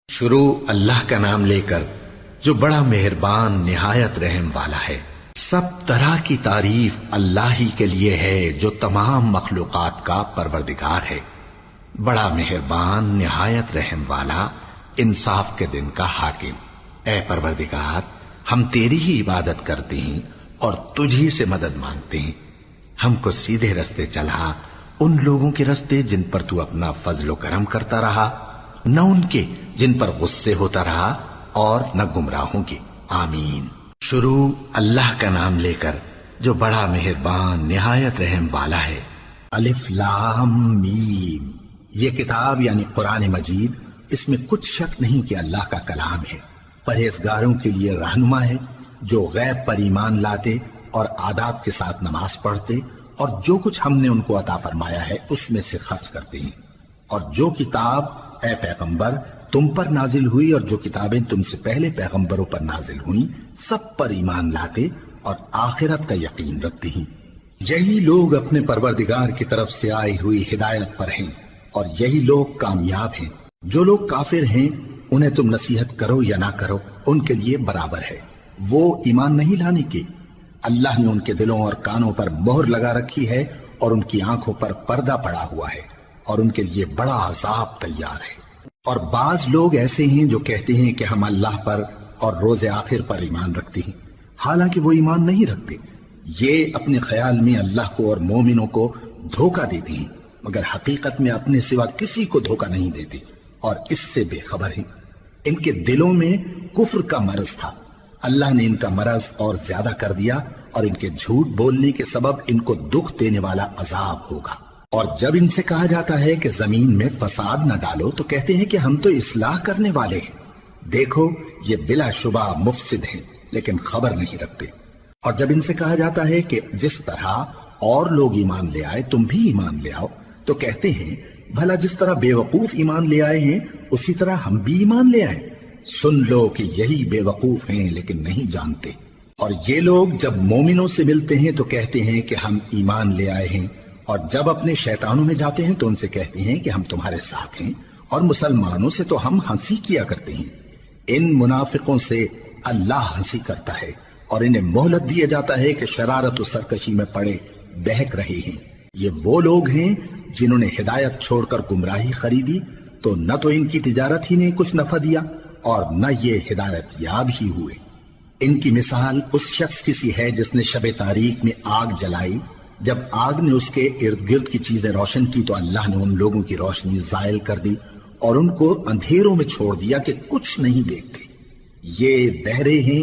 شروع اللہ کا نام لے کر جو بڑا مہربان نہایت رحم والا ہے۔ سب طرح کی تعریف اللہ ہی کے لیے ہے جو تمام مخلوقات کا پروردگار ہے، بڑا مہربان نہایت رحم والا، انصاف کے دن کا حاکم۔ اے پروردگار، ہم تیری ہی عبادت کرتے ہیں اور تجھی سے مدد مانگتے ہیں۔ ہم کو سیدھے رستے چلا، ان لوگوں کے رستے جن پر تو اپنا فضل و کرم کرتا رہا، نہ ان کے جن پر غصے ہوتا رہا، اور نہ گمراہوں کے۔ آمین۔ شروع اللہ کا نام لے کر جو بڑا مہربان نہایت رحم والا ہے۔ الف لام میم۔ یہ کتاب یعنی قرآن مجید، اس میں کچھ شک نہیں کہ اللہ کا کلام ہے، پرہیزگاروں کے لیے رہنما ہے، جو غیب پر ایمان لاتے اور آداب کے ساتھ نماز پڑھتے اور جو کچھ ہم نے ان کو عطا فرمایا ہے اس میں سے خرچ کرتے ہیں، اور جو کتاب اے پیغمبر تم پر نازل ہوئی اور جو کتابیں تم سے پہلے پیغمبروں پر نازل ہوئیں سب پر ایمان لاتے اور آخرت کا یقین رکھتے ہیں۔ یہی لوگ اپنے پروردگار کی طرف سے آئی ہوئی ہدایت پر ہیں اور یہی لوگ کامیاب ہیں۔ جو لوگ کافر ہیں انہیں تم نصیحت کرو یا نہ کرو ان کے لیے برابر ہے، وہ ایمان نہیں لانے کے۔ اللہ نے ان کے دلوں اور کانوں پر مہر لگا رکھی ہے اور ان کی آنکھوں پر پردہ پڑا ہوا ہے، اور ان کے لیے بڑا عذاب تیار ہے۔ اور بعض لوگ ایسے ہیں جو کہتے ہیں کہ ہم اللہ پر اور روز آخر پر ایمان رکھتے ہیں، حالانکہ وہ ایمان نہیں رکھتے۔ یہ اپنے خیال میں اللہ کو اور مومنوں کو دھوکہ دیتے ہیں، مگر حقیقت میں اپنے سوا کسی کو دھوکہ نہیں دیتے اور اس سے بے خبر ہیں۔ ان کے دلوں میں کفر کا مرض تھا، اللہ نے ان کا مرض اور زیادہ کر دیا، اور ان کے جھوٹ بولنے کے سبب ان کو دکھ دینے والا عذاب ہوگا۔ اور جب ان سے کہا جاتا ہے کہ زمین میں فساد نہ ڈالو تو کہتے ہیں کہ ہم تو اصلاح کرنے والے ہیں۔ دیکھو یہ بلا شبہ مفسد ہیں لیکن خبر نہیں رکھتے۔ اور جب ان سے کہا جاتا ہے کہ جس طرح اور لوگ ایمان لے آئے تم بھی ایمان لے آؤ تو کہتے ہیں بھلا جس طرح بے وقوف ایمان لے آئے ہیں اسی طرح ہم بھی ایمان لے آئے۔ سن لو کہ یہی بے وقوف ہیں لیکن نہیں جانتے۔ اور یہ لوگ جب مومنوں سے ملتے ہیں تو کہتے ہیں کہ ہم ایمان لے آئے ہیں، اور جب اپنے شیطانوں میں جاتے ہیں تو ان سے کہتے ہیں کہ ہم تمہارے ساتھ ہیں، اور مسلمانوں سے تو ہم ہنسی کیا کرتے ہیں۔ ان منافقوں سے اللہ ہنسی کرتا ہے اور انہیں مہلت دیا جاتا ہے کہ شرارت و سرکشی میں پڑے بہک رہے ہیں۔ یہ وہ لوگ ہیں جنہوں نے ہدایت چھوڑ کر گمراہی خریدی، تو نہ تو ان کی تجارت ہی نے کچھ نفع دیا اور نہ یہ ہدایت یاب ہی ہوئے۔ ان کی مثال اس شخص کی سی ہے جس نے شب تاریک میں آگ جلائی، جب آگ نے اس کے ارد گرد کی چیزیں روشن کی تو اللہ نے ان لوگوں کی روشنی زائل کر دی اور ان کو اندھیروں میں چھوڑ دیا کہ کچھ نہیں دیکھتے۔ یہ بہرے ہیں،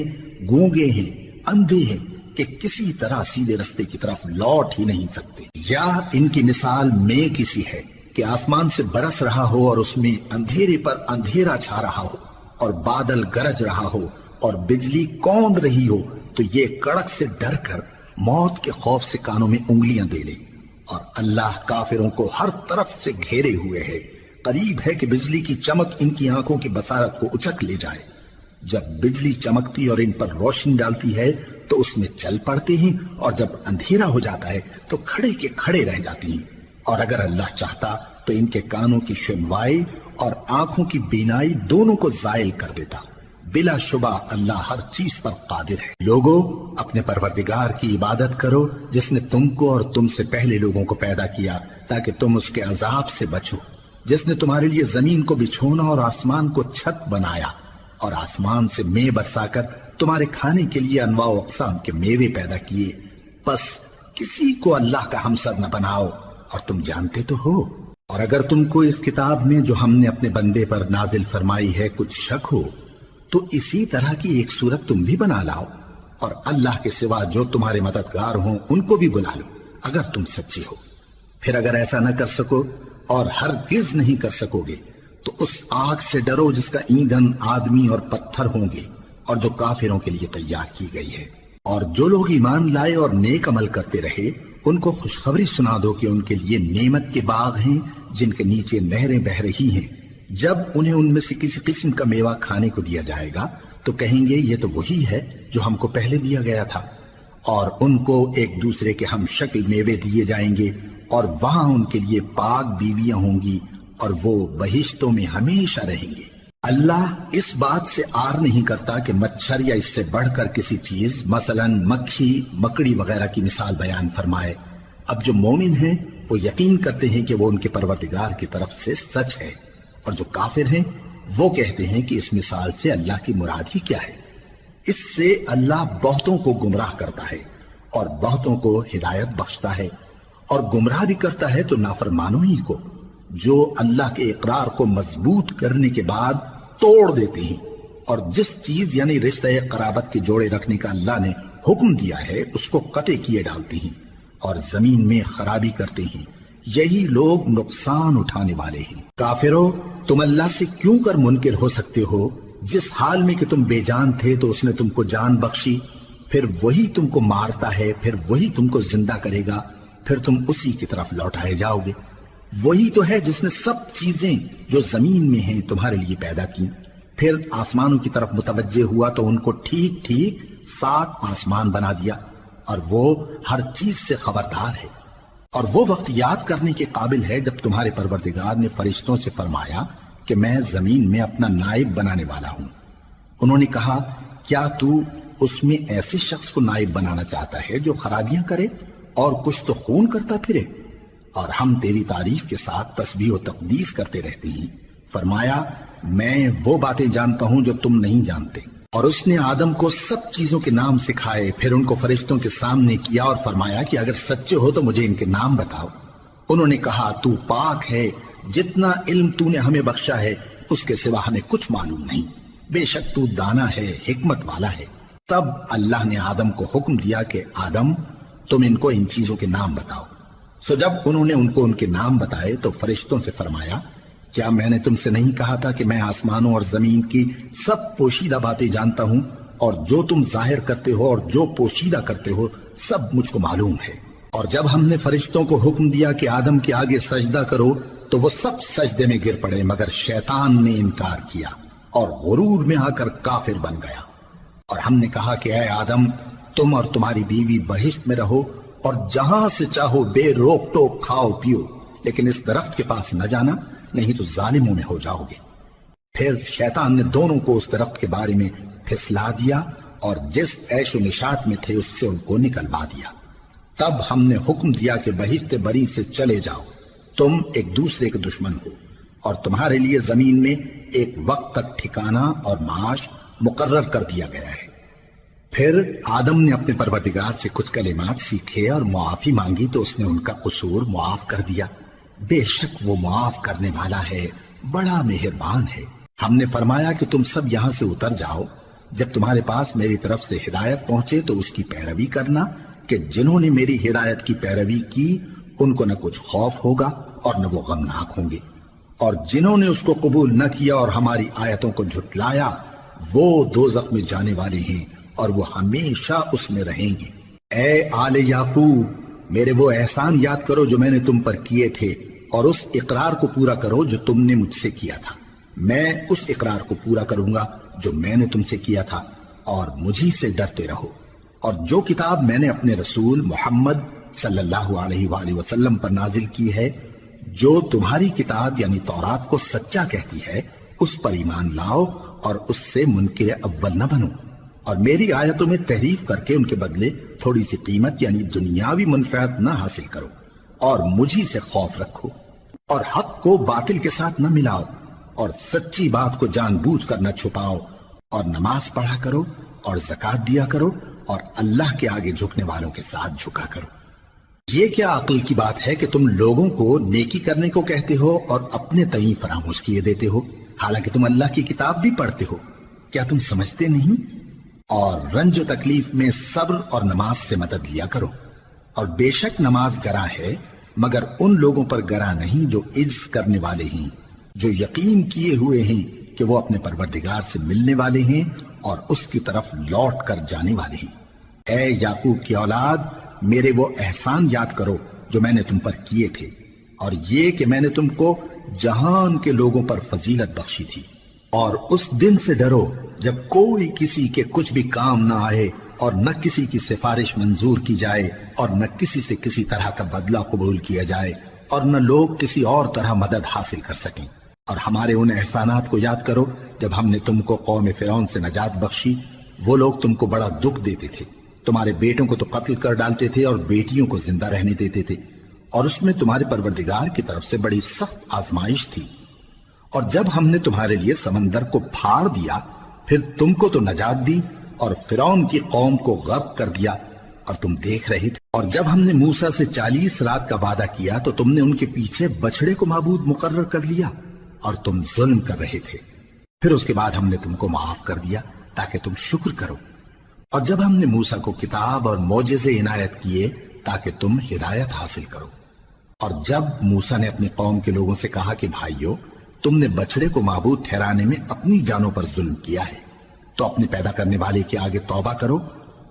گونگے ہیں، اندھے ہیں کہ کسی طرح سیدھے رستے کی طرف لوٹ ہی نہیں سکتے۔ یا ان کی مثال میں کسی ہے کہ آسمان سے برس رہا ہو اور اس میں اندھیرے پر اندھیرا چھا رہا ہو اور بادل گرج رہا ہو اور بجلی کوند رہی ہو، تو یہ کڑک سے ڈر کر موت کے خوف سے کانوں میں انگلیاں دے لے۔ اور اللہ کافروں کو ہر طرف سے گھیرے ہوئے ہے، قریب ہے کہ بجلی کی چمک ان کی آنکھوں کی بصارت کو اچک لے جائے۔ جب بجلی چمکتی اور ان پر روشنی ڈالتی ہے تو اس میں چل پڑتے ہیں، اور جب اندھیرا ہو جاتا ہے تو کھڑے کے کھڑے رہ جاتی ہیں۔ اور اگر اللہ چاہتا تو ان کے کانوں کی سنوائی اور آنکھوں کی بینائی دونوں کو زائل کر دیتا۔ بلا شبہ اللہ ہر چیز پر قادر ہے۔ لوگوں، اپنے پروردگار کی عبادت کرو جس نے تم کو اور تم سے پہلے لوگوں کو پیدا کیا تاکہ تم اس کے عذاب سے بچو، جس نے تمہارے لیے زمین کو بچھونا اور آسمان کو چھت بنایا، اور آسمان سے مے برسا کر تمہارے کھانے کے لیے انواع و اقسام کے میوے پیدا کیے۔ بس کسی کو اللہ کا ہمسر نہ بناؤ، اور تم جانتے تو ہو۔ اور اگر تم کو اس کتاب میں جو ہم نے اپنے بندے پر نازل فرمائی ہے کچھ شک ہو تو اسی طرح کی ایک صورت تم بھی بنا لاؤ، اور اللہ کے سوا جو تمہارے مددگار ہوں ان کو بھی بلا لو اگر تم سچے ہو۔ پھر اگر ایسا نہ کر سکو اور ہرگز نہیں کر سکو گے تو اس آگ سے ڈرو جس کا ایندھن آدمی اور پتھر ہوں گے اور جو کافروں کے لیے تیار کی گئی ہے۔ اور جو لوگ ایمان لائے اور نیک عمل کرتے رہے ان کو خوشخبری سنا دو کہ ان کے لیے نعمت کے باغ ہیں جن کے نیچے نہریں بہہ رہی ہیں۔ جب انہیں ان میں سے کسی قسم کا میوہ کھانے کو دیا جائے گا تو کہیں گے یہ تو وہی ہے جو ہم کو پہلے دیا گیا تھا، اور ان کو ایک دوسرے کے ہم شکل میوے دیے جائیں گے، اور وہاں ان کے لیے پاک بیویاں ہوں گی اور وہ بہشتوں میں ہمیشہ رہیں گے۔ اللہ اس بات سے آر نہیں کرتا کہ مچھر یا اس سے بڑھ کر کسی چیز مثلا مکھی مکڑی وغیرہ کی مثال بیان فرمائے۔ اب جو مومن ہیں وہ یقین کرتے ہیں کہ وہ ان کے پروردگار کی طرف سے سچ ہے، اور جو کافر ہیں وہ کہتے ہیں کہ اس مثال سے اللہ کی مراد ہی کیا ہے۔ اس سے اللہ بہتوں کو گمراہ کرتا ہے اور بہتوں کو ہدایت بخشتا ہے، اور گمراہ بھی کرتا ہے تو نافرمانوں ہی کو، جو اللہ کے اقرار کو مضبوط کرنے کے بعد توڑ دیتے ہیں، اور جس چیز یعنی رشتہ قرابت کے جوڑے رکھنے کا اللہ نے حکم دیا ہے اس کو قطع کیے ڈالتے ہیں اور زمین میں خرابی کرتے ہیں۔ یہی لوگ نقصان اٹھانے والے ہیں۔ کافرو، تم اللہ سے کیوں کر منکر ہو سکتے ہو؟ جس حال میں کہ تم بے جان تھے تو اس نے تم کو جان بخشی، پھر وہی تم کو مارتا ہے، پھر وہی تم کو زندہ کرے گا، پھر تم اسی کی طرف لوٹائے جاؤ گے۔ وہی تو ہے جس نے سب چیزیں جو زمین میں ہیں تمہارے لیے پیدا کی، پھر آسمانوں کی طرف متوجہ ہوا تو ان کو ٹھیک ٹھیک 7 آسمان بنا دیا، اور وہ ہر چیز سے خبردار ہے۔ اور وہ وقت یاد کرنے کے قابل ہے جب تمہارے پروردگار نے فرشتوں سے فرمایا کہ میں زمین میں اپنا نائب بنانے والا ہوں۔ انہوں نے کہا، کیا تو اس میں ایسے شخص کو نائب بنانا چاہتا ہے جو خرابیاں کرے اور کچھ تو خون کرتا پھرے؟ اور ہم تیری تعریف کے ساتھ تسبیح و تقدیس کرتے رہتے ہیں۔ فرمایا، میں وہ باتیں جانتا ہوں جو تم نہیں جانتے۔ اور اس نے آدم کو سب چیزوں کے نام سکھائے، پھر ان کو فرشتوں کے سامنے کیا اور فرمایا کہ اگر سچے ہو تو مجھے ان کے نام بتاؤ۔ انہوں نے کہا، تو پاک ہے، جتنا علم تو نے ہمیں بخشا ہے اس کے سوا ہمیں کچھ معلوم نہیں، بے شک تو دانا ہے، حکمت والا ہے۔ تب اللہ نے آدم کو حکم دیا کہ آدم، تم ان کو ان چیزوں کے نام بتاؤ۔ سو جب انہوں نے ان کو ان کے نام بتائے تو فرشتوں سے فرمایا، کیا میں نے تم سے نہیں کہا تھا کہ میں آسمانوں اور زمین کی سب پوشیدہ باتیں جانتا ہوں، اور جو تم ظاہر کرتے ہو اور جو پوشیدہ کرتے ہو سب مجھ کو معلوم ہے۔ اور جب ہم نے فرشتوں کو حکم دیا کہ آدم کے آگے سجدہ کرو تو وہ سب سجدے میں گر پڑے مگر شیطان نے انکار کیا اور غرور میں آ کر کافر بن گیا۔ اور ہم نے کہا کہ اے آدم، تم اور تمہاری بیوی بہشت میں رہو اور جہاں سے چاہو بے روک ٹوک کھاؤ پیو، لیکن اس درخت کے پاس نہ جانا، نہیں تو ظالموں میں ہو جاؤ گے۔ پھر شیطان نے دونوں کو اس درخت کے بارے میں پھسلا دیا اور جس عیش و نشاط میں تھے اس سے ان کو نکلوا دیا۔ تب ہم نے حکم دیا کہ بہشت بری سے چلے جاؤ، تم ایک دوسرے کے دشمن ہو، اور تمہارے لیے زمین میں ایک وقت تک ٹھکانہ اور معاش مقرر کر دیا گیا ہے۔ پھر آدم نے اپنے پروردگار سے کچھ کلمات سیکھے اور معافی مانگی تو اس نے ان کا قصور معاف کر دیا۔ بے شک وہ معاف کرنے والا ہے، بڑا مہربان ہے۔ ہم نے فرمایا کہ تم سب یہاں سے اتر جاؤ، جب تمہارے پاس میری طرف سے ہدایت پہنچے تو اس کی پیروی کرنا، کہ جنہوں نے میری ہدایت کی پیروی کی ان کو نہ کچھ خوف ہوگا اور نہ وہ غمناک ہوں گے، اور جنہوں نے اس کو قبول نہ کیا اور ہماری آیتوں کو جھٹلایا وہ دوزخ میں جانے والے ہیں اور وہ ہمیشہ اس میں رہیں گے۔ اے آل یعقوب، میرے وہ احسان یاد کرو جو میں نے تم پر کیے تھے، اور اس اقرار کو پورا کرو جو تم نے مجھ سے کیا تھا۔ میں اس اقرار کو پورا کروں گا جو میں نے تم سے کیا تھا، اور مجھی سے ڈرتے رہو۔ اور جو کتاب میں نے اپنے رسول محمد صلی اللہ علیہ وآلہ وسلم پر نازل کی ہے، جو تمہاری کتاب یعنی تورات کو سچا کہتی ہے، اس پر ایمان لاؤ اور اس سے منکر اول نہ بنو، اور میری آیتوں میں تحریف کر کے ان کے بدلے تھوڑی سی قیمت یعنی دنیاوی منفعت نہ حاصل کرو، اور مجھی سے خوف رکھو، اور حق کو باطل کے ساتھ نہ ملاؤ، اور سچی بات کو جان بوجھ کر نہ چھپاؤ، اور نماز پڑھا کرو اور زکوٰۃ دیا کرو، اور اللہ کے آگے جھکنے والوں کے ساتھ جھکا کرو۔ یہ کیا عقل کی بات ہے کہ تم لوگوں کو نیکی کرنے کو کہتے ہو اور اپنے تئیں فراموش کیے دیتے ہو، حالانکہ تم اللہ کی کتاب بھی پڑھتے ہو؟ کیا تم سمجھتے نہیں؟ اور رنج و تکلیف میں صبر اور نماز سے مدد لیا کرو، اور بے شک نماز گراں ہے مگر ان لوگوں پر گراں نہیں جو عجز کرنے والے ہیں، جو یقین کیے ہوئے ہیں کہ وہ اپنے پروردگار سے ملنے والے ہیں اور اس کی طرف لوٹ کر جانے والے ہیں۔ اے یعقوب کی اولاد، میرے وہ احسان یاد کرو جو میں نے تم پر کیے تھے، اور یہ کہ میں نے تم کو جہان کے لوگوں پر فضیلت بخشی تھی۔ اور اس دن سے ڈرو جب کوئی کسی کے کچھ بھی کام نہ آئے، اور نہ کسی کی سفارش منظور کی جائے، اور نہ کسی سے کسی طرح کا بدلہ قبول کیا جائے، اور نہ لوگ کسی اور طرح مدد حاصل کر سکیں۔ اور ہمارے ان احسانات کو یاد کرو جب ہم نے تم کو قوم فرعون سے نجات بخشی۔ وہ لوگ تم کو بڑا دکھ دیتے تھے، تمہارے بیٹوں کو تو قتل کر ڈالتے تھے اور بیٹیوں کو زندہ رہنے دیتے تھے، اور اس میں تمہارے پروردگار کی طرف سے بڑی سخت آزمائش تھی۔ اور جب ہم نے تمہارے لیے سمندر کو پھاڑ دیا، پھر تم کو تو نجات دی اور فرعون کی قوم کو غرق کر دیا، اور تم دیکھ رہے تھے۔ اور جب ہم نے موسیٰ سے 40 رات کا وعدہ کیا تو تم نے ان کے پیچھے بچڑے کو معبود مقرر کر لیا اور تم ظلم کر رہے تھے۔ پھر اس کے بعد ہم نے تم کو معاف کر دیا تاکہ تم شکر کرو۔ اور جب ہم نے موسیٰ کو کتاب اور معجزے عنایت کیے تاکہ تم ہدایت حاصل کرو۔ اور جب موسیٰ نے اپنی قوم کے لوگوں سے کہا کہ بھائیو، تم نے بچڑے کو معبود ٹھہرانے میں اپنی جانوں پر ظلم کیا ہے، تو اپنے پیدا کرنے والے کے آگے توبہ کرو،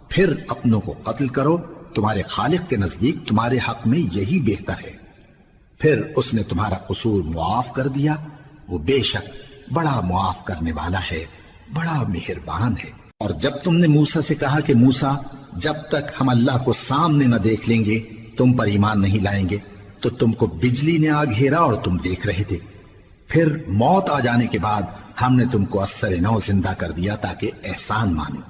پھر اپنوں کو قتل کرو، تمہارے خالق کے نزدیک تمہارے حق میں یہی بہتر ہے۔ پھر اس نے تمہارا قصور معاف کر دیا، وہ بے شک بڑا معاف کرنے والا ہے، بڑا مہربان ہے۔ اور جب تم نے موسیٰ سے کہا کہ موسیٰ، جب تک ہم اللہ کو سامنے نہ دیکھ لیں گے تم پر ایمان نہیں لائیں گے، تو تم کو بجلی نے آ گھیرا اور تم دیکھ رہے تھے۔ پھر موت آ جانے کے بعد ہم نے تم کو اثر نو زندہ کر دیا تاکہ احسان مانو۔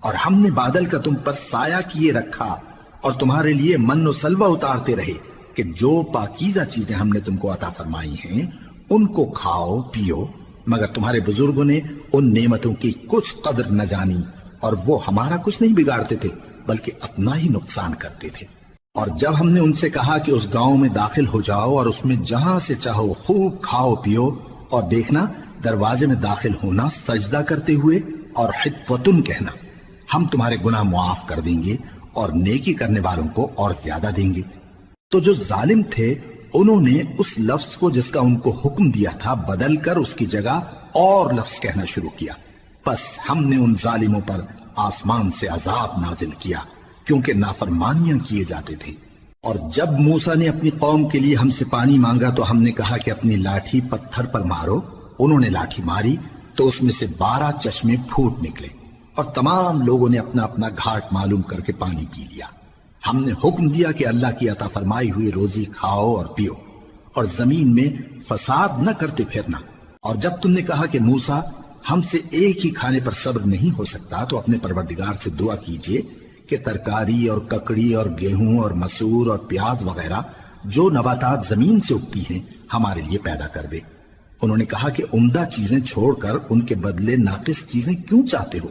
اور ہم نے بادل کا تم پر سایہ کیے رکھا اور تمہارے لیے من و سلوہ اتارتے رہے کہ جو پاکیزہ چیزیں ہم نے تم کو عطا فرمائی ہیں ان کو کھاؤ پیو، مگر تمہارے بزرگوں نے ان نعمتوں کی کچھ قدر نہ جانی، اور وہ ہمارا کچھ نہیں بگاڑتے تھے بلکہ اپنا ہی نقصان کرتے تھے۔ اور جب ہم نے ان سے کہا کہ اس گاؤں میں داخل ہو جاؤ اور اس میں جہاں سے چاہو خوب کھاؤ پیو، اور دیکھنا دروازے میں داخل ہونا سجدہ کرتے ہوئے اور حطوۃن کہنا، ہم تمہارے گناہ معاف کر دیں گے اور نیکی کرنے والوں کو اور زیادہ دیں گے۔ تو جو ظالم تھے انہوں نے اس لفظ کو جس کا ان کو حکم دیا تھا بدل کر اس کی جگہ اور لفظ کہنا شروع کیا، پس ہم نے ان ظالموں پر آسمان سے عذاب نازل کیا کیونکہ نافرمانیاں کیے جاتے تھے۔ اور جب موسیٰ نے اپنی قوم کے لیے ہم سے پانی مانگا تو ہم نے کہا کہ اپنی لاٹھی پتھر پر مارو۔ انہوں نے لاٹھی ماری تو اس میں سے 12 چشمے پھوٹ نکلے، اور تمام لوگوں نے اپنا اپنا گھاٹ معلوم کر کے پانی پی لیا۔ ہم نے حکم دیا کہ اللہ کی عطا فرمائی ہوئی روزی کھاؤ اور پیو، اور زمین میں فساد نہ کرتے پھرنا۔ اور جب تم نے کہا کہ موسیٰ، ہم سے ایک ہی کھانے پر صبر نہیں ہو سکتا، تو اپنے پروردگار سے دعا کیجئے کہ ترکاری اور ککڑی اور گیہوں اور مسور اور پیاز وغیرہ جو نباتات زمین سے اگتی ہیں ہمارے لیے پیدا کر دے۔ انہوں نے کہا کہ عمدہ چیزیں چھوڑ کر ان کے بدلے ناقص چیزیں کیوں چاہتے ہو؟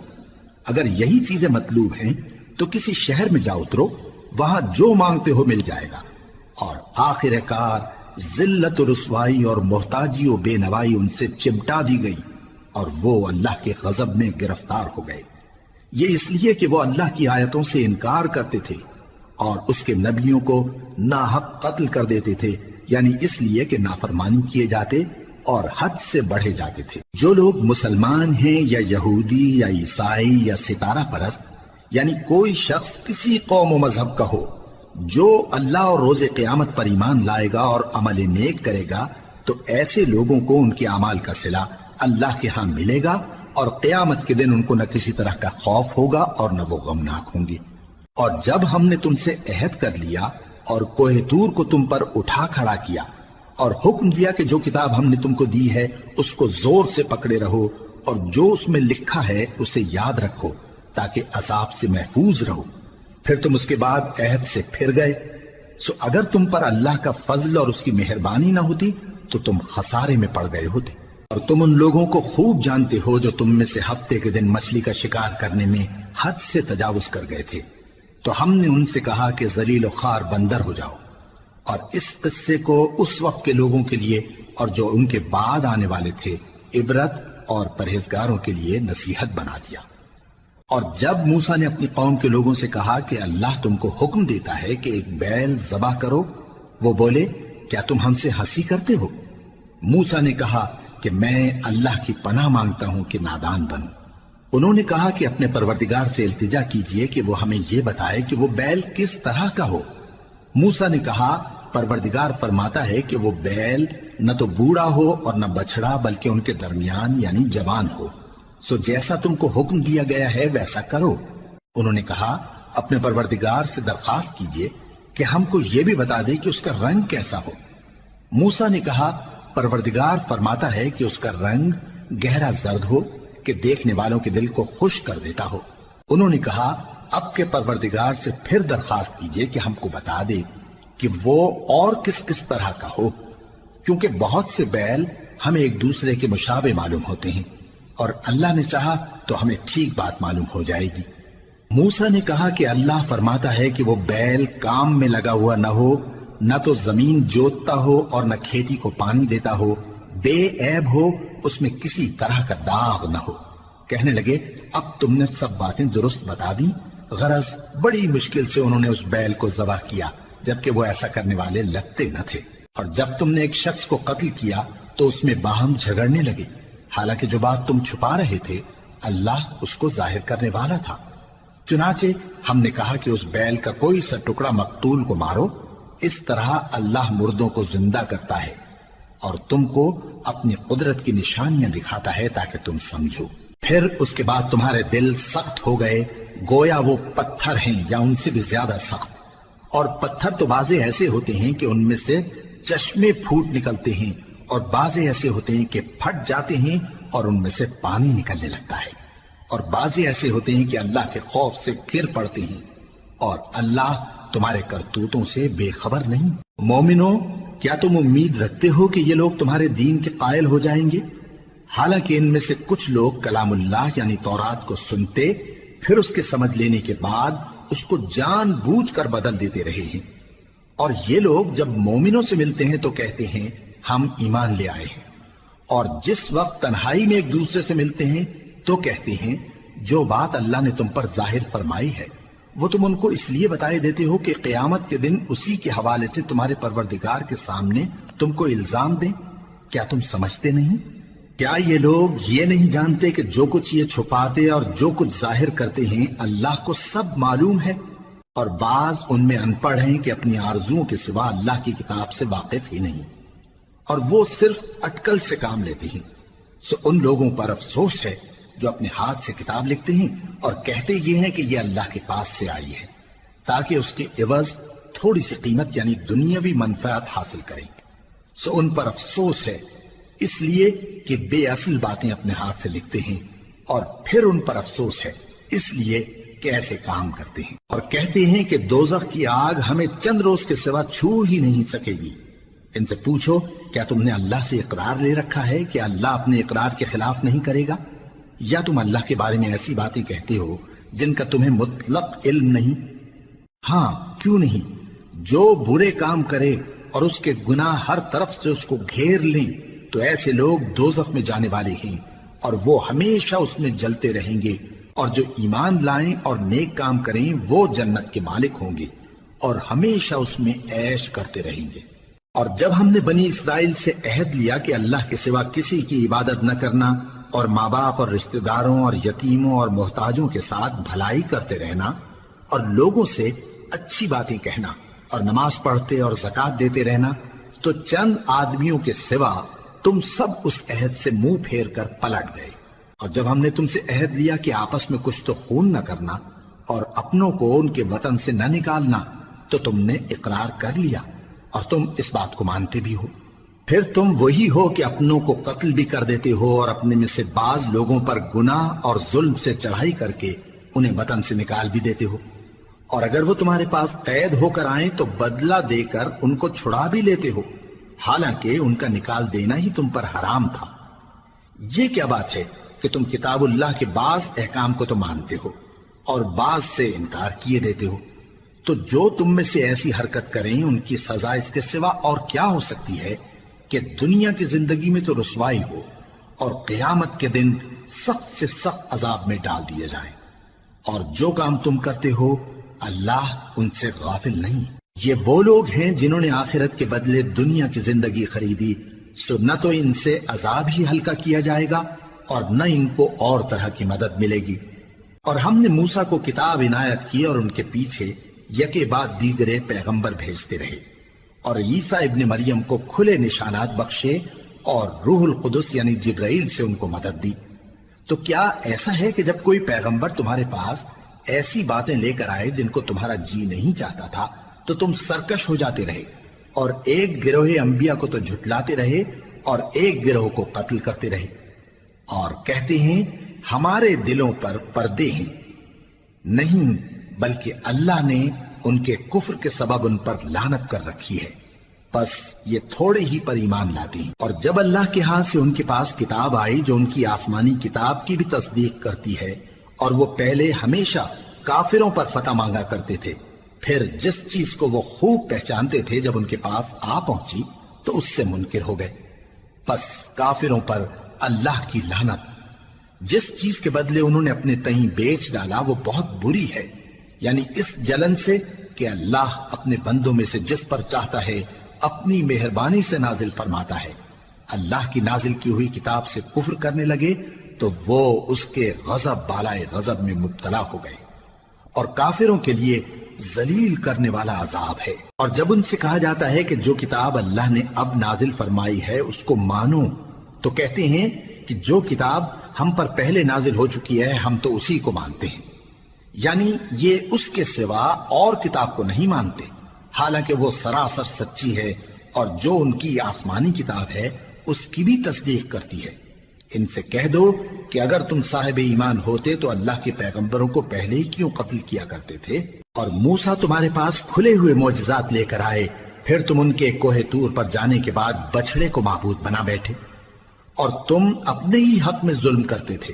اگر یہی چیزیں مطلوب ہیں تو کسی شہر میں جا اترو، وہاں جو مانگتے ہو مل جائے گا۔ اور آخر کار ذلت و رسوائی اور محتاجی و بے نوائی ان سے چمٹا دی گئی، اور وہ اللہ کے غضب میں گرفتار ہو گئے۔ یہ اس لیے کہ وہ اللہ کی آیتوں سے انکار کرتے تھے اور اس کے نبیوں کو ناحق قتل کر دیتے تھے، یعنی اس لیے کہ نافرمانی کیے جاتے اور حد سے بڑھے جاتے تھے۔ جو لوگ مسلمان ہیں یا یہودی یا عیسائی یا ستارہ پرست، یعنی کوئی شخص کسی قوم و مذہب کا ہو، جو اللہ اور روز قیامت پر ایمان لائے گا اور عمل نیک کرے گا، تو ایسے لوگوں کو ان کے اعمال کا صلہ اللہ کے ہاں ملے گا، اور قیامت کے دن ان کو نہ کسی طرح کا خوف ہوگا اور نہ وہ غمناک ہوں گے۔ اور جب ہم نے تم سے عہد کر لیا اور کوہ طور کو تم پر اٹھا کھڑا کیا اور حکم دیا کہ جو کتاب ہم نے تم کو دی ہے اس کو زور سے پکڑے رہو، اور جو اس میں لکھا ہے اسے یاد رکھو تاکہ عذاب سے محفوظ رہو، پھر تم اس کے بعد عہد سے پھر گئے، سو اگر تم پر اللہ کا فضل اور اس کی مہربانی نہ ہوتی تو تم خسارے میں پڑ گئے ہوتے۔ اور تم ان لوگوں کو خوب جانتے ہو جو تم میں سے ہفتے کے دن مچھلی کا شکار کرنے میں حد سے تجاوز کر گئے تھے، تو ہم نے ان سے کہا کہ ذلیل و خوار بندر ہو جاؤ، اور اس قصے کو اس وقت کے لوگوں کے لیے اور جو ان کے بعد آنے والے تھے عبرت اور پرہیزگاروں کے لیے نصیحت بنا دیا۔ اور جب موسیٰ نے اپنی قوم کے لوگوں سے کہا کہ اللہ تم کو حکم دیتا ہے کہ ایک بیل ذبح کرو، وہ بولے کیا تم ہم سے ہنسی کرتے ہو؟ موسیٰ نے کہا کہ میں اللہ کی پناہ مانگتا ہوں کہ نادان بنوں۔ انہوں نے کہا کہ اپنے پروردگار سے التجا کیجئے کہ وہ ہمیں یہ بتائے کہ وہ بیل کس طرح کا ہو۔ موسیٰ نے کہا پروردگار فرماتا ہے کہ وہ بیل نہ تو بوڑھا ہو اور نہ بچڑا بلکہ ان کے درمیان یعنی جوان ہو، سو جیسا تم کو حکم دیا گیا ہے ویسا کرو۔ انہوں نے کہا اپنے پروردگار سے درخواست کیجئے کہ ہم کو یہ بھی بتا دے کہ اس کا رنگ کیسا ہو۔ موسیٰ نے کہا پروردگار فرماتا ہے کہ اس کا رنگ گہرا زرد ہو کہ دیکھنے والوں کے دل کو خوش کر دیتا ہو۔ انہوں نے کہا اب کے پروردگار سے پھر درخواست کیجئے کہ ہم کو بتا دے کہ وہ اور کس کس طرح کا ہو، کیونکہ بہت سے بیل ہمیں ایک دوسرے کے مشابہ معلوم ہوتے ہیں، اور اللہ نے چاہا تو ہمیں ٹھیک بات معلوم ہو جائے گی۔ موسیٰ نے کہا کہ اللہ فرماتا ہے کہ وہ بیل کام میں لگا ہوا نہ ہو، نہ تو زمین جوتتا ہو اور نہ کھیتی کو پانی دیتا ہو، بے عیب ہو، اس میں کسی طرح کا داغ نہ ہو۔ کہنے لگے اب تم نے سب باتیں درست بتا دی۔ غرض بڑی مشکل سے انہوں نے اس بیل کو ذبح کیا، جبکہ وہ ایسا کرنے والے لگتے نہ تھے۔ اور جب تم نے ایک شخص کو قتل کیا تو اس میں باہم جھگڑنے لگے، حالانکہ جو بات تم چھپا رہے تھے اللہ اس کو ظاہر کرنے والا تھا۔ چنانچہ ہم نے کہا کہ اس بیل کا کوئی سا ٹکڑا مقتول کو مارو، اس طرح اللہ مردوں کو زندہ کرتا ہے اور تم کو اپنی قدرت کی نشانیاں دکھاتا ہے تاکہ تم سمجھو۔ پھر اس کے بعد تمہارے دل سخت ہو گئے، گویا وہ پتھر ہیں یا ان سے بھی زیادہ سخت۔ اور پتھر تو بعضے ایسے ہوتے ہیں کہ ان میں سے چشمے پھوٹ نکلتے ہیں، اور بعضے ایسے ہوتے ہیں کہ پھٹ جاتے ہیں اور ان میں سے پانی نکلنے لگتا ہے، اور بعضے ایسے ہوتے ہیں کہ اللہ کے خوف سے گر پڑتے ہیں، اور اللہ تمہارے کرتوتوں سے بے خبر نہیں۔ مومنو، کیا تم امید رکھتے ہو کہ یہ لوگ تمہارے دین کے قائل ہو جائیں گے؟ حالانکہ ان میں سے کچھ لوگ کلام اللہ یعنی تورات کو سنتے، پھر اس کے سمجھ لینے کے بعد اس کو جان بوجھ کر بدل دیتے رہے ہیں، اور یہ لوگ جب مومنوں سے ملتے ہیں تو کہتے ہیں ہم ایمان لے آئے ہیں، اور جس وقت تنہائی میں ایک دوسرے سے ملتے ہیں تو کہتے ہیں جو بات اللہ نے تم پر ظاہر فرمائی ہے وہ تم ان کو اس لیے بتائے دیتے ہو کہ قیامت کے دن اسی کے حوالے سے تمہارے پروردگار کے سامنے تم کو الزام دیں۔ کیا تم سمجھتے نہیں؟ کیا یہ لوگ یہ نہیں جانتے کہ جو کچھ یہ چھپاتے اور جو کچھ ظاہر کرتے ہیں اللہ کو سب معلوم ہے؟ اور بعض ان میں ان پڑھ ہیں کہ اپنی آرزوؤں کے سوا اللہ کی کتاب سے واقف ہی نہیں، اور وہ صرف اٹکل سے کام لیتے ہیں۔ سو ان لوگوں پر افسوس ہے جو اپنے ہاتھ سے کتاب لکھتے ہیں اور کہتے یہ ہیں کہ یہ اللہ کے پاس سے آئی ہے، تاکہ اس کے عوض تھوڑی سی قیمت یعنی دنیاوی منفعت حاصل کریں۔ سو ان پر افسوس ہے اس لیے کہ بے اصل باتیں اپنے ہاتھ سے لکھتے ہیں، اور پھر ان پر افسوس ہے اس لیے کہ ایسے کام کرتے ہیں، اور کہتے ہیں کہ دوزخ کی آگ ہمیں چند روز کے سوا چھو ہی نہیں سکے گی۔ ان سے پوچھو کیا تم نے اللہ سے اقرار لے رکھا ہے کہ اللہ اپنے اقرار کے خلاف نہیں کرے گا؟ یا تم اللہ کے بارے میں ایسی باتیں کہتے ہو جن کا تمہیں مطلق علم نہیں؟ ہاں کیوں نہیں، جو برے کام کرے اور اس کے گناہ ہر طرف سے اس کو گھیر لیں تو ایسے لوگ دوزخ میں جانے والے ہیں، اور وہ ہمیشہ اس میں جلتے رہیں گے، اور جو ایمان لائیں اور نیک کام کریں وہ جنت کے مالک ہوں گے اور ہمیشہ اس میں عیش کرتے رہیں گے۔ اور جب ہم نے بنی اسرائیل سے عہد لیا کہ اللہ کے سوا کسی کی عبادت نہ کرنا، اور ماں باپ اور رشتہ داروں اور یتیموں اور محتاجوں کے ساتھ بھلائی کرتے رہنا، اور لوگوں سے اچھی باتیں کہنا، اور نماز پڑھتے اور زکوٰۃ دیتے رہنا، تو چند آدمیوں کے سوا تم سب اس عہد سے منہ پھیر کر پلٹ گئے۔ اور جب ہم نے تم سے عہد لیا کہ آپس میں کچھ تو خون نہ کرنا اور اپنوں کو ان کے وطن سے نہ نکالنا، تو تم نے اقرار کر لیا اور تم اس بات کو مانتے بھی ہو۔ پھر تم وہی ہو کہ اپنوں کو قتل بھی کر دیتے ہو، اور اپنے میں سے بعض لوگوں پر گناہ اور ظلم سے چڑھائی کر کے انہیں وطن سے نکال بھی دیتے ہو، اور اگر وہ تمہارے پاس قید ہو کر آئیں تو بدلہ دے کر ان کو چھڑا بھی لیتے ہو، حالانکہ ان کا نکال دینا ہی تم پر حرام تھا۔ یہ کیا بات ہے کہ تم کتاب اللہ کے بعض احکام کو تو مانتے ہو اور بعض سے انکار کیے دیتے ہو؟ تو جو تم میں سے ایسی حرکت کریں ان کی سزا اس کے سوا اور کیا ہو سکتی ہے کہ دنیا کی زندگی میں تو رسوائی ہو اور قیامت کے دن سخت سے سخت عذاب میں ڈال دیے جائیں۔ اور جو کام تم کرتے ہو اللہ ان سے غافل نہیں۔ یہ وہ لوگ ہیں جنہوں نے آخرت کے بدلے دنیا کی زندگی خریدی، سو نہ تو ان سے عذاب ہی ہلکا کیا جائے گا اور نہ ان کو اور طرح کی مدد ملے گی۔ اور ہم نے موسیٰ کو کتاب عنایت کی اور ان کے پیچھے یکے بعد دیگرے پیغمبر بھیجتے رہے، اور عیسیٰ ابن مریم کو کھلے نشانات بخشے اور روح القدس یعنی جبرائیل سے ان کو مدد دی۔ تو کیا ایسا ہے کہ جب کوئی پیغمبر تمہارے پاس ایسی باتیں لے کر آئے جن کو تمہارا جی نہیں چاہتا تھا تو تم سرکش ہو جاتے رہے، اور ایک گروہ انبیاء کو تو جھٹلاتے رہے اور ایک گروہ کو قتل کرتے رہے، اور کہتے ہیں ہمارے دلوں پر پردے ہیں، نہیں بلکہ اللہ نے ان کے کفر کے سبب ان پر لعنت کر رکھی ہے، پس یہ تھوڑے ہی پر ایمان لاتے ہیں۔ اور جب اللہ کے ہاں سے ان کے پاس کتاب آئی جو ان کی آسمانی کتاب کی بھی تصدیق کرتی ہے، اور وہ پہلے ہمیشہ کافروں پر فتح مانگا کرتے تھے، پھر جس چیز کو وہ خوب پہچانتے تھے جب ان کے پاس آ پہنچی تو اس سے منکر ہو گئے، پس کافروں پر اللہ کی لعنت۔ جس چیز کے بدلے انہوں نے اپنے تئیں بیچ ڈالا وہ بہت بری ہے، یعنی اس جلن سے کہ اللہ اپنے بندوں میں سے جس پر چاہتا ہے اپنی مہربانی سے نازل فرماتا ہے۔ اللہ کی نازل کی ہوئی کتاب سے کفر کرنے لگے تو وہ اس کے غضب بالائے غضب میں مبتلا ہو گئے، اور کافروں کے لیے ذلیل کرنے والا عذاب ہے۔ اور جب ان سے کہا جاتا ہے کہ جو کتاب اللہ نے اب نازل فرمائی ہے اس کو مانو، تو کہتے ہیں کہ جو کتاب ہم پر پہلے نازل ہو چکی ہے ہم تو اسی کو مانتے ہیں، یعنی یہ اس کے سوا اور کتاب کو نہیں مانتے، حالانکہ وہ سراسر سچی ہے، اور جو ان کی آسمانی کتاب ہے اس کی بھی تصدیق کرتی ہے۔ ان سے کہہ دو کہ اگر تم صاحب ایمان ہوتے تو اللہ کے پیغمبروں کو پہلے ہی کیوں قتل کیا کرتے تھے؟ اور موسیٰ تمہارے پاس کھلے ہوئے معجزات لے کر آئے، پھر تم ان کے کوہ طور پر جانے کے بعد بچڑے کو معبود بنا بیٹھے، اور تم اپنے ہی حق میں ظلم کرتے تھے۔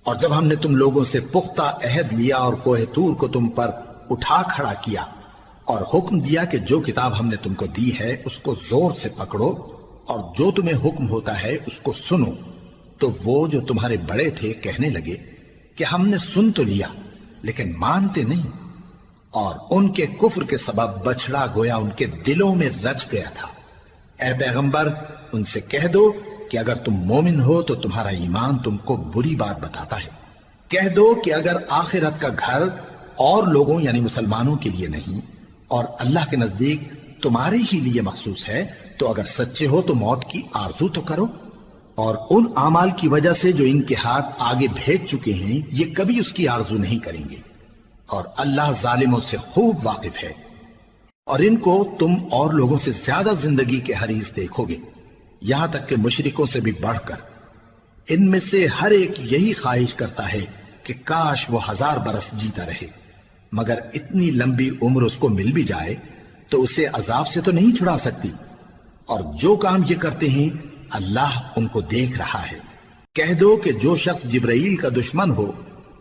اور جب ہم نے تم لوگوں سے پختہ عہد لیا اور کوہ طور کو تم پر اٹھا کھڑا کیا، اور حکم دیا کہ جو کتاب ہم نے تم کو دی ہے اس کو زور سے پکڑو، اور جو تمہیں حکم ہوتا ہے اس کو سنو، تو وہ جو تمہارے بڑے تھے کہنے لگے کہ ہم نے سن تو لیا لیکن مانتے نہیں، اور ان کے کفر کے سبب بچڑا گویا ان کے دلوں میں رچ گیا تھا۔ اے پیغمبر ان سے کہہ دو کہ اگر تم مومن ہو تو تمہارا ایمان تم کو بری بات بتاتا ہے۔ کہہ دو کہ اگر آخرت کا گھر اور لوگوں یعنی مسلمانوں کے لیے نہیں اور اللہ کے نزدیک تمہارے ہی لیے مخصوص ہے تو اگر سچے ہو تو موت کی آرزو تو کرو، اور ان اعمال کی وجہ سے جو ان کے ہاتھ آگے بھیج چکے ہیں یہ کبھی اس کی آرزو نہیں کریں گے، اور اللہ ظالموں سے خوب واقف ہے۔ اور ان کو تم اور لوگوں سے زیادہ زندگی کے حریص دیکھو گے، یہاں تک کہ مشرکوں سے بھی بڑھ کر۔ ان میں سے ہر ایک یہی خواہش کرتا ہے کہ کاش وہ 1000 برس جیتا رہے، مگر اتنی لمبی عمر اس کو مل بھی جائے تو اسے عذاب سے تو نہیں چھڑا سکتی، اور جو کام یہ کرتے ہیں اللہ ان کو دیکھ رہا ہے۔ کہہ دو کہ جو شخص جبرائیل کا دشمن ہو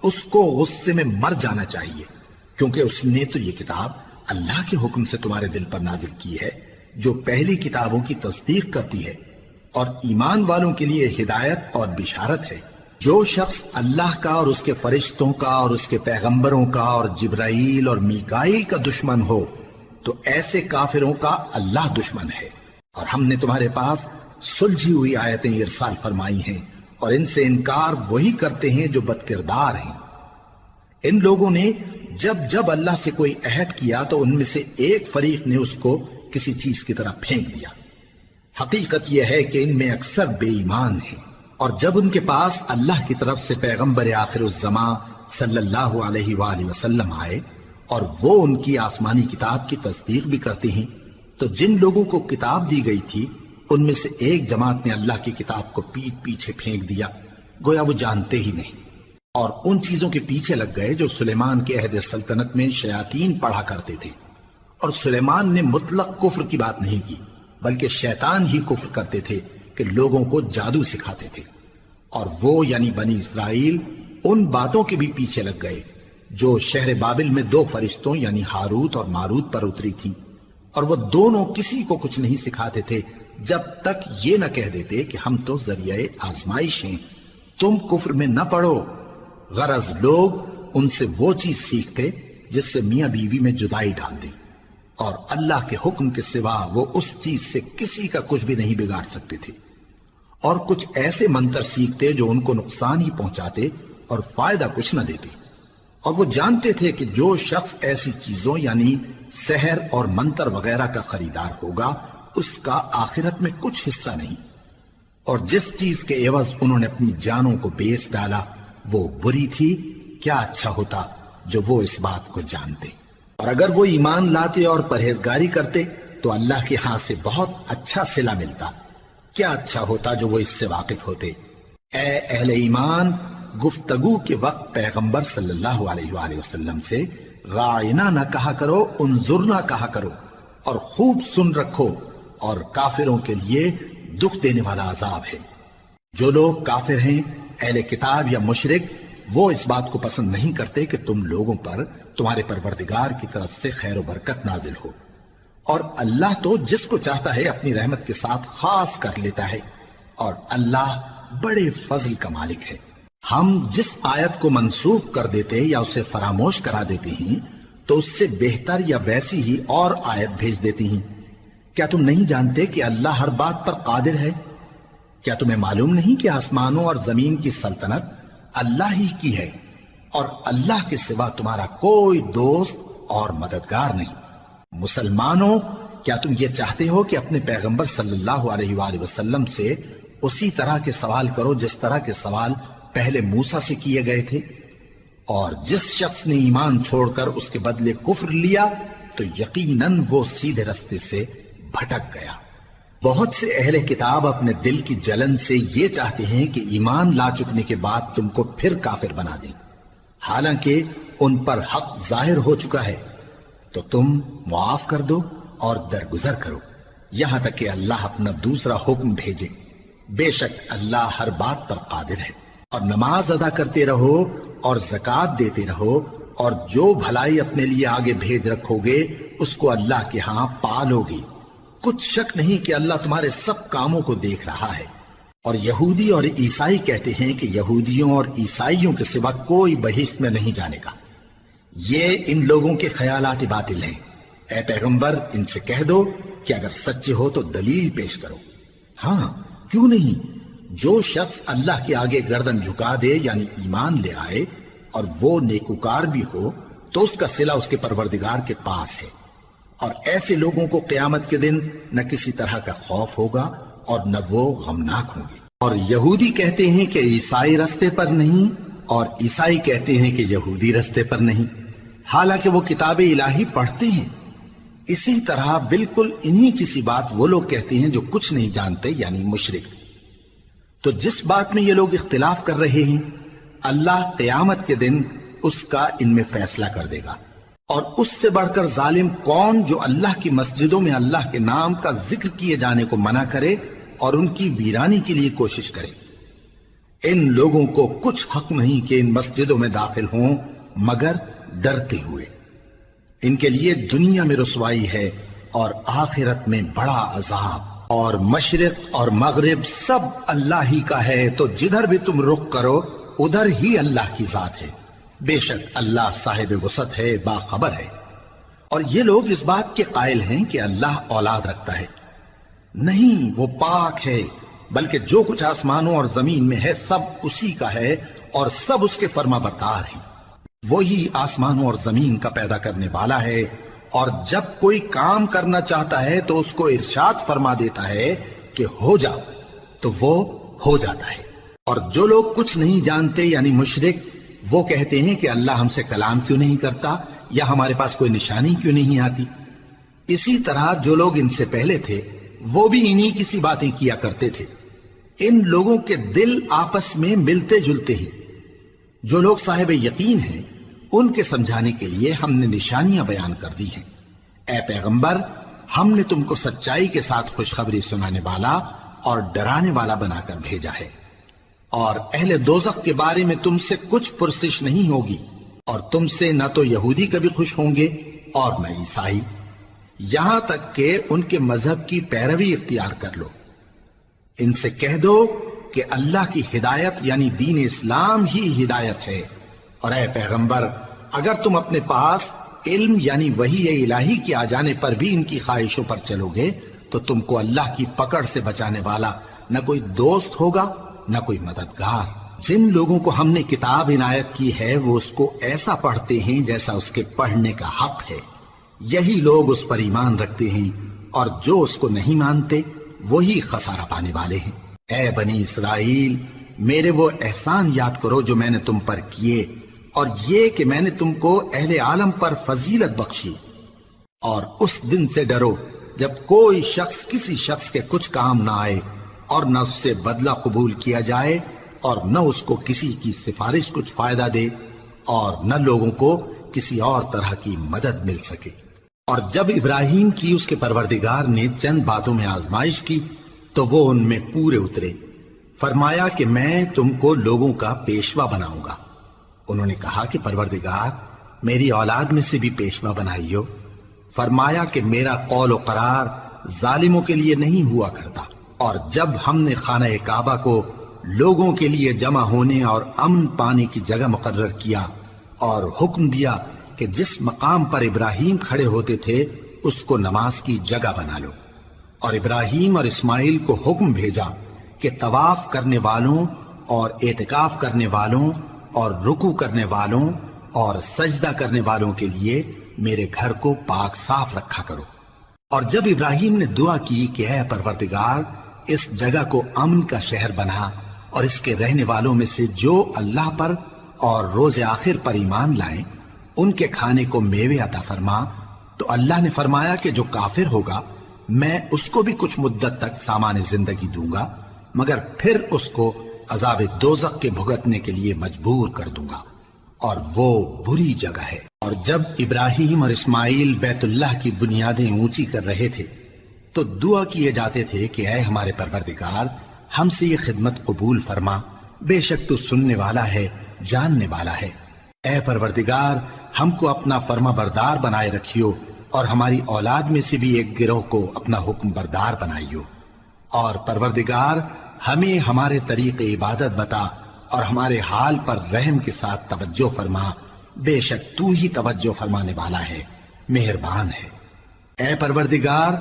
اس کو غصے میں مر جانا چاہیے، کیونکہ اس نے تو یہ کتاب اللہ کے حکم سے تمہارے دل پر نازل کی ہے جو پہلی کتابوں کی تصدیق کرتی ہے، اور ایمان والوں کے لیے ہدایت اور بشارت ہے۔ جو شخص اللہ کا اور اس کے فرشتوں کا اور اس کے پیغمبروں کا اور جبرائیل اور میکائیل کا دشمن ہو تو ایسے کافروں کا اللہ دشمن ہے۔ اور ہم نے تمہارے پاس سلجھی ہوئی آیتیں ارسال فرمائی ہیں، اور ان سے انکار وہی کرتے ہیں جو بد کردار ہیں۔ ان لوگوں نے جب جب اللہ سے کوئی عہد کیا تو ان میں سے ایک فریق نے اس کو کسی چیز کی طرح پھینک دیا۔ حقیقت یہ ہے کہ ان میں اکثر بے ایمان ہیں، اور جب ان کے پاس اللہ کی طرف سے پیغمبر آخر الزمان صلی اللہ علیہ وآلہ وسلم آئے اور وہ ان کی آسمانی کتاب کی تصدیق بھی کرتے ہیں، تو جن لوگوں کو کتاب دی گئی تھی ان میں سے ایک جماعت نے اللہ کی کتاب کو پیٹ پیچھے پھینک دیا، گویا وہ جانتے ہی نہیں، اور ان چیزوں کے پیچھے لگ گئے جو سلیمان کے عہد سلطنت میں شیاطین پڑھا کرتے تھے۔ اور سلیمان نے مطلق کفر کی بات نہیں کی، بلکہ شیطان ہی کفر کرتے تھے کہ لوگوں کو جادو سکھاتے تھے، اور وہ یعنی بنی اسرائیل ان باتوں کے بھی پیچھے لگ گئے جو شہر بابل میں 2 فرشتوں یعنی ہاروت اور ماروت پر اتری تھی، اور وہ دونوں کسی کو کچھ نہیں سکھاتے تھے جب تک یہ نہ کہہ دیتے کہ ہم تو ذریعہ آزمائش ہیں، تم کفر میں نہ پڑو۔ غرض لوگ ان سے وہ چیز سیکھتے جس سے میاں بیوی میں جدائی ڈال دیں، اور اللہ کے حکم کے سوا وہ اس چیز سے کسی کا کچھ بھی نہیں بگاڑ سکتے تھے، اور کچھ ایسے منتر سیکھتے جو ان کو نقصان ہی پہنچاتے اور فائدہ کچھ نہ دیتے، اور وہ جانتے تھے کہ جو شخص ایسی چیزوں یعنی سحر اور منتر وغیرہ کا خریدار ہوگا اس کا آخرت میں کچھ حصہ نہیں، اور جس چیز کے عوض انہوں نے اپنی جانوں کو بیچ ڈالا وہ بری تھی، کیا اچھا ہوتا جو وہ اس بات کو جانتے۔ اور اگر وہ ایمان لاتے اور پرہیزگاری کرتے تو اللہ کے ہاں سے بہت اچھا صلہ ملتا، کیا اچھا ہوتا جو وہ اس سے واقف ہوتے۔ اے اہل ایمان، گفتگو کے وقت پیغمبر صلی اللہ علیہ وآلہ وسلم سے رائنا نہ کہا کرو، انظرنا کہا کرو، اور خوب سن رکھو، اور کافروں کے لیے دکھ دینے والا عذاب ہے۔ جو لوگ کافر ہیں، اہل کتاب یا مشرک، وہ اس بات کو پسند نہیں کرتے کہ تم لوگوں پر تمہارے پروردگار کی طرف سے خیر و برکت نازل ہو، اور اللہ تو جس کو چاہتا ہے اپنی رحمت کے ساتھ خاص کر لیتا ہے، اور اللہ بڑے فضل کا مالک ہے۔ ہم جس آیت کو منسوخ کر دیتے یا اسے فراموش کرا دیتے ہیں تو اس سے بہتر یا ویسی ہی اور آیت بھیج دیتی ہیں۔ کیا تم نہیں جانتے کہ اللہ ہر بات پر قادر ہے؟ کیا تمہیں معلوم نہیں کہ آسمانوں اور زمین کی سلطنت اللہ ہی کی ہے، اور اللہ کے سوا تمہارا کوئی دوست اور مددگار نہیں؟ مسلمانوں، کیا تم یہ چاہتے ہو کہ اپنے پیغمبر صلی اللہ علیہ وآلہ وسلم سے اسی طرح کے سوال کرو جس طرح کے سوال پہلے موسیٰ سے کیے گئے تھے؟ اور جس شخص نے ایمان چھوڑ کر اس کے بدلے کفر لیا تو یقیناً وہ سیدھے رستے سے بھٹک گیا۔ بہت سے اہل کتاب اپنے دل کی جلن سے یہ چاہتے ہیں کہ ایمان لا چکنے کے بعد تم کو پھر کافر بنا دیں، حالانکہ ان پر حق ظاہر ہو چکا ہے۔ تو تم معاف کر دو اور درگزر کرو یہاں تک کہ اللہ اپنا دوسرا حکم بھیجے۔ بے شک اللہ ہر بات پر قادر ہے۔ اور نماز ادا کرتے رہو اور زکوٰۃ دیتے رہو، اور جو بھلائی اپنے لیے آگے بھیج رکھو گے اس کو اللہ کے ہاں پالو گے۔ کچھ شک نہیں کہ اللہ تمہارے سب کاموں کو دیکھ رہا ہے۔ اور یہودی اور عیسائی کہتے ہیں کہ یہودیوں اور عیسائیوں کے سوا کوئی بہشت میں نہیں جانے کا۔ یہ ان لوگوں کے خیالات باطل ہیں۔ اے پیغمبر، ان سے کہہ دو کہ اگر سچے ہو تو دلیل پیش کرو۔ ہاں، کیوں نہیں؟ جو شخص اللہ کے آگے گردن جھکا دے یعنی ایمان لے آئے اور وہ نیکوکار بھی ہو تو اس کا صلہ اس کے پروردگار کے پاس ہے، اور ایسے لوگوں کو قیامت کے دن نہ کسی طرح کا خوف ہوگا اور نہ وہ غمناک ہوں گے۔ اور یہودی کہتے ہیں کہ عیسائی رستے پر نہیں، اور عیسائی کہتے ہیں کہ یہودی رستے پر نہیں، حالانکہ وہ کتاب الہی پڑھتے ہیں۔ اسی طرح بالکل انہی کسی بات وہ لوگ کہتے ہیں جو کچھ نہیں جانتے یعنی مشرک۔ تو جس بات میں یہ لوگ اختلاف کر رہے ہیں اللہ قیامت کے دن اس کا ان میں فیصلہ کر دے گا۔ اور اس سے بڑھ کر ظالم کون جو اللہ کی مسجدوں میں اللہ کے نام کا ذکر کیے جانے کو منع کرے اور ان کی ویرانی کے لیے کوشش کرے۔ ان لوگوں کو کچھ حق نہیں کہ ان مسجدوں میں داخل ہوں مگر ڈرتے ہوئے۔ ان کے لیے دنیا میں رسوائی ہے اور آخرت میں بڑا عذاب۔ اور مشرق اور مغرب سب اللہ ہی کا ہے، تو جدھر بھی تم رخ کرو ادھر ہی اللہ کی ذات ہے۔ بے شک اللہ صاحب وسعت ہے، باخبر ہے۔ اور یہ لوگ اس بات کے قائل ہیں کہ اللہ اولاد رکھتا ہے۔ نہیں، وہ پاک ہے، بلکہ جو کچھ آسمانوں اور زمین میں ہے سب اسی کا ہے، اور سب اس کے فرما بردار ہیں۔ وہی آسمانوں اور زمین کا پیدا کرنے والا ہے، اور جب کوئی کام کرنا چاہتا ہے تو اس کو ارشاد فرما دیتا ہے کہ ہو جا، تو وہ ہو جاتا ہے۔ اور جو لوگ کچھ نہیں جانتے یعنی مشرک، وہ کہتے ہیں کہ اللہ ہم سے کلام کیوں نہیں کرتا، یا ہمارے پاس کوئی نشانی کیوں نہیں آتی۔ اسی طرح جو لوگ ان سے پہلے تھے وہ بھی انہی کسی باتیں کیا کرتے تھے۔ ان لوگوں کے دل آپس میں ملتے جلتے ہیں۔ جو لوگ صاحب یقین ہیں ان کے سمجھانے کے لیے ہم نے نشانیاں بیان کر دی ہیں۔ اے پیغمبر، ہم نے تم کو سچائی کے ساتھ خوشخبری سنانے والا اور ڈرانے والا بنا کر بھیجا ہے۔ اور اہل دوزخ کے بارے میں تم سے کچھ پرسش نہیں ہوگی، اور تم سے نہ تو یہودی کبھی خوش ہوں گے اور نہ عیسائی، یہاں تک کہ ان کے مذہب کی پیروی اختیار کر لو۔ ان سے کہہ دو کہ اللہ کی ہدایت یعنی دین اسلام ہی ہدایت ہے۔ اور اے پیغمبر، اگر تم اپنے پاس علم یعنی وحی الہی کے آ جانے پر بھی ان کی خواہشوں پر چلو گے تو تم کو اللہ کی پکڑ سے بچانے والا نہ کوئی دوست ہوگا نہ کوئی مددگار۔ جن لوگوں کو ہم نے کتاب عنایت کی ہے وہ اس کو ایسا پڑھتے ہیں جیسا اس کے پڑھنے کا حق ہے، یہی لوگ اس پر ایمان رکھتے ہیں، اور جو اس کو نہیں مانتے وہی خسارہ پانے والے ہیں۔ اے بنی اسرائیل، میرے وہ احسان یاد کرو جو میں نے تم پر کیے، اور یہ کہ میں نے تم کو اہل عالم پر فضیلت بخشی۔ اور اس دن سے ڈرو جب کوئی شخص کسی شخص کے کچھ کام نہ آئے، اور نہ اس سے بدلہ قبول کیا جائے اور نہ اس کو کسی کی سفارش کچھ فائدہ دے اور نہ لوگوں کو کسی اور طرح کی مدد مل سکے۔ اور جب ابراہیم کی اس کے پروردگار نے چند باتوں میں آزمائش کی تو وہ ان میں پورے اترے۔ فرمایا کہ میں تم کو لوگوں کا پیشوا بناؤں گا۔ انہوں نے کہا کہ پروردگار میری اولاد میں سے بھی پیشوا بنائیو۔ فرمایا کہ میرا قول و قرار ظالموں کے لیے نہیں ہوا کرتا۔ اور جب ہم نے خانہ کعبہ کو لوگوں کے لیے جمع ہونے اور امن پانے کی جگہ مقرر کیا اور حکم دیا کہ جس مقام پر ابراہیم کھڑے ہوتے تھے اس کو نماز کی جگہ بنا لو، اور ابراہیم اور اسماعیل کو حکم بھیجا کہ طواف کرنے والوں اور اعتکاف کرنے والوں اور رکوع کرنے والوں اور سجدہ کرنے والوں کے لیے میرے گھر کو پاک صاف رکھا کرو۔ اور جب ابراہیم نے دعا کی کہ اے پروردگار اس جگہ کو امن کا شہر بنا اور اس کے رہنے والوں میں سے جو اللہ پر اور روز آخر پر ایمان لائیں ان کے کھانے کو میوے عطا فرما، تو اللہ نے فرمایا کہ جو کافر ہوگا میں اس کو بھی کچھ مدت تک سامان زندگی دوں گا، مگر پھر اس کو عذاب دوزخ کے بھگتنے کے لیے مجبور کر دوں گا، اور وہ بری جگہ ہے۔ اور جب ابراہیم اور اسماعیل بیت اللہ کی بنیادیں اونچی کر رہے تھے تو دعا کیے جاتے تھے کہ اے ہمارے پروردگار ہم سے یہ خدمت قبول فرما، بے شک تو سننے والا ہے، جاننے والا ہے۔ اے پروردگار ہم کو اپنا فرما بردار بنائے رکھیو اور ہماری اولاد میں سے بھی ایک گروہ کو اپنا حکم بردار بنائیو، اور پروردگار ہمیں ہمارے طریق عبادت بتا اور ہمارے حال پر رحم کے ساتھ توجہ فرما، بے شک تو ہی توجہ فرمانے والا ہے، مہربان ہے۔ اے پروردگار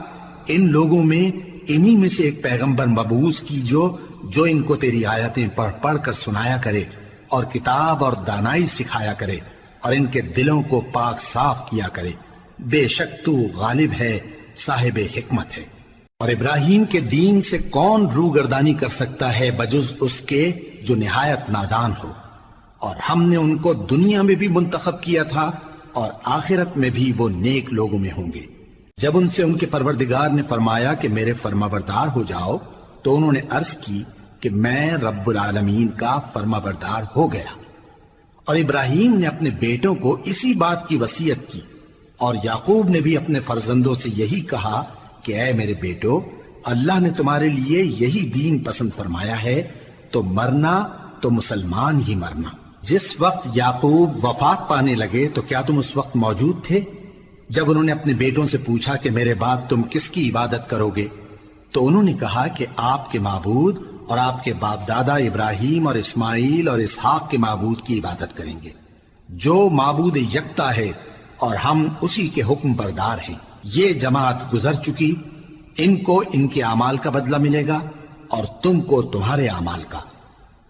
ان لوگوں میں انہی میں سے ایک پیغمبر مبعوث کی جو ان کو تیری آیتیں پڑھ پڑھ کر سنایا کرے اور کتاب اور دانائی سکھایا کرے اور ان کے دلوں کو پاک صاف کیا کرے، بے شک تو غالب ہے، صاحب حکمت ہے۔ اور ابراہیم کے دین سے کون روگردانی کر سکتا ہے بجز اس کے جو نہایت نادان ہو، اور ہم نے ان کو دنیا میں بھی منتخب کیا تھا اور آخرت میں بھی وہ نیک لوگوں میں ہوں گے۔ جب ان سے ان کے پروردگار نے فرمایا کہ میرے فرمانبردار ہو جاؤ تو انہوں نے عرض کی کہ میں رب العالمین کا فرمانبردار ہو گیا۔ اور ابراہیم نے اپنے بیٹوں کو اسی بات کی وصیت کی، اور یعقوب نے بھی اپنے فرزندوں سے یہی کہا کہ اے میرے بیٹو، اللہ نے تمہارے لیے یہی دین پسند فرمایا ہے، تو مرنا تو مسلمان ہی مرنا۔ جس وقت یعقوب وفات پانے لگے تو کیا تم اس وقت موجود تھے جب انہوں نے اپنے بیٹوں سے پوچھا کہ میرے بعد تم کس کی عبادت کرو گے؟ تو انہوں نے کہا کہ آپ کے معبود اور آپ کے باپ دادا ابراہیم اور اسماعیل اور اسحاق کے معبود کی عبادت کریں گے، جو معبود یکتا ہے اور ہم اسی کے حکم بردار ہیں۔ یہ جماعت گزر چکی، ان کو ان کے اعمال کا بدلہ ملے گا اور تم کو تمہارے اعمال کا،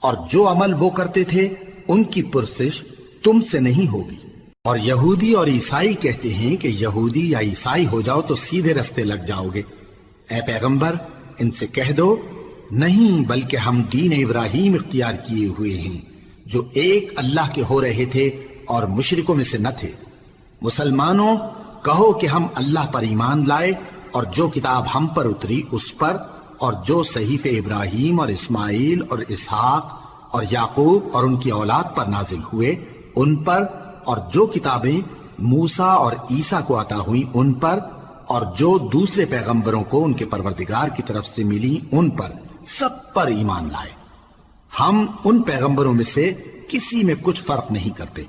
اور جو عمل وہ کرتے تھے ان کی پرسش تم سے نہیں ہوگی۔ اور یہودی اور عیسائی کہتے ہیں کہ یہودی یا عیسائی ہو جاؤ تو سیدھے رستے لگ جاؤ گے۔ اے پیغمبر ان سے کہہ دو نہیں، بلکہ ہم دین ابراہیم اختیار کیے ہوئے ہیں جو ایک اللہ کے ہو رہے تھے اور مشرکوں میں سے نہ تھے۔ مسلمانوں کہو کہ ہم اللہ پر ایمان لائے اور جو کتاب ہم پر اتری اس پر، اور جو صحیفے ابراہیم اور اسماعیل اور اسحاق اور یعقوب اور ان کی اولاد پر نازل ہوئے ان پر، اور جو کتابیں موسیٰ اور عیسیٰ کو عطا ہوئیں ان پر، اور جو دوسرے پیغمبروں کو ان کے پروردگار کی طرف سے ملی ان پر، سب پر ایمان لائے۔ ہم ان پیغمبروں میں سے کسی میں کچھ فرق نہیں کرتے،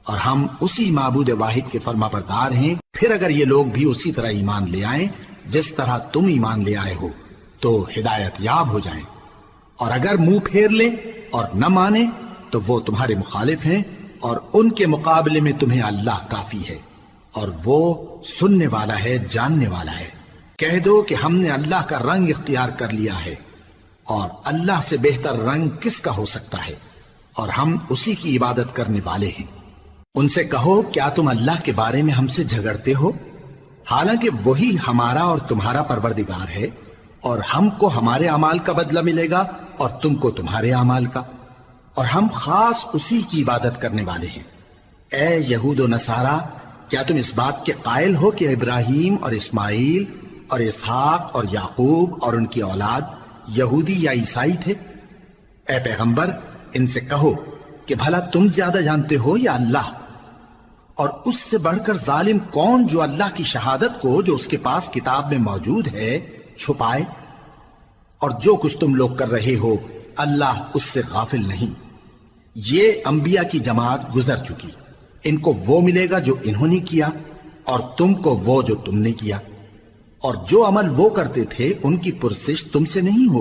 اور ہم اسی معبود واحد کے فرما بردار ہیں۔ پھر اگر یہ لوگ بھی اسی طرح ایمان لے آئیں جس طرح تم ایمان لے آئے ہو تو ہدایت یاب ہو جائیں، اور اگر منہ پھیر لیں اور نہ مانیں تو وہ تمہارے مخالف ہیں، اور ان کے مقابلے میں تمہیں اللہ کافی ہے، اور وہ سننے والا ہے، جاننے والا ہے۔ کہہ دو کہ ہم نے اللہ کا رنگ اختیار کر لیا ہے، اور اللہ سے بہتر رنگ کس کا ہو سکتا ہے، اور ہم اسی کی عبادت کرنے والے ہیں۔ ان سے کہو کیا تم اللہ کے بارے میں ہم سے جھگڑتے ہو، حالانکہ وہی ہمارا اور تمہارا پروردگار ہے، اور ہم کو ہمارے اعمال کا بدلہ ملے گا اور تم کو تمہارے اعمال کا، اور ہم خاص اسی کی عبادت کرنے والے ہیں۔ اے یہود و نصارا، کیا تم اس بات کے قائل ہو کہ ابراہیم اور اسماعیل اور اسحاق اور یعقوب اور ان کی اولاد یہودی یا عیسائی تھے؟ اے پیغمبر ان سے کہو کہ بھلا تم زیادہ جانتے ہو یا اللہ؟ اور اس سے بڑھ کر ظالم کون جو اللہ کی شہادت کو جو اس کے پاس کتاب میں موجود ہے چھپائے؟ اور جو کچھ تم لوگ کر رہے ہو اللہ اس سے غافل نہیں۔ یہ انبیاء کی جماعت گزر چکی، ان کو وہ ملے گا جو انہوں نے کیا اور تم کو وہ جو تم نے کیا، اور جو عمل وہ کرتے تھے ان کی پرسش تم سے نہیں ہو۔